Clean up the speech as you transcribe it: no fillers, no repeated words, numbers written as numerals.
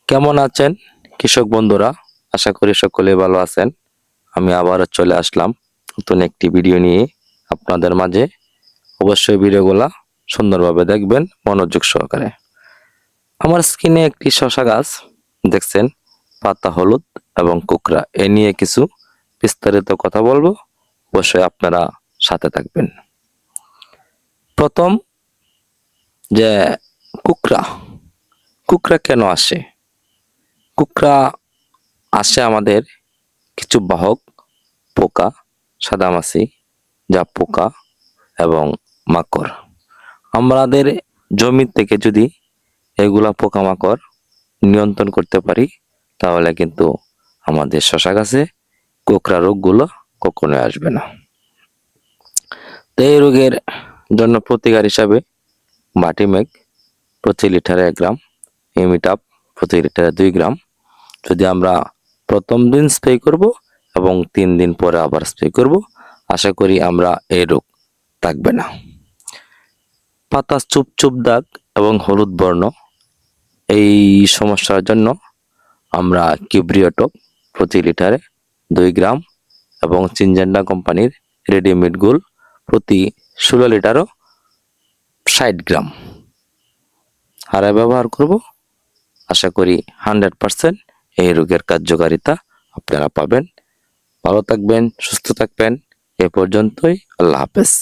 কেমন আছেন কৃষক বন্ধুরা? আশা করি সকলে ভালো আছেন। আমি আবারও চলে আসলাম নতুন একটি ভিডিও নিয়ে আপনাদের মাঝে। অবশ্যই ভিডিওগুলা সুন্দরভাবে দেখবেন মনোযোগ সহকারে। আমার স্ক্রিনে একটি শসা গাছ দেখছেন, পাতা হলুদ এবং কুকড়া, এ নিয়ে কিছু বিস্তারিত কথা বলবো। অবশ্যই আপনারা সাথে থাকবেন। প্রথম যে কুকড়া, কুকড়া কেন আসে? কুকড়া আসে আমাদের কিছু বাহক পোকা, সাদামাছি, জাপ পোকা এবং মাকড়। আমাদের জমি থেকে যদি এগুলা পোকামাকড় নিয়ন্ত্রণ করতে পারি, তাহলে কিন্তু আমাদের শসা গাছে কোঁকড়া রোগগুলো কখনোই আসবে না। তো এই রোগের জন্য প্রতিকার হিসাবে বাটিমেগ প্রতি লিটারে 1 গ্রাম, ইমিটাপ প্রতি লিটারে 2 গ্রাম যদি আমরা প্রথম দিন স্প্রে করব এবং 3 দিন পরে আবার স্প্রে করব, আশা করি আমরা এই রোগ থাকবে না। পাতা চুপ চুপ দাগ এবং হলুদ বর্ণ, এই সমস্যার জন্য আমরা কিউব্রিওটপ প্রতি লিটারে 2 গ্রাম এবং সিনজেন্টা কোম্পানির রেডিমেড গোল প্রতি 16 লিটারও 60 গ্রাম হারে ব্যবহার করব। আশা করি 100% এই রোগের কার্যকারিতা আপনারা পাবেন। ভালো থাকবেন, সুস্থ থাকবেন। এ পর্যন্তই। আল্লাহ হাফেজ।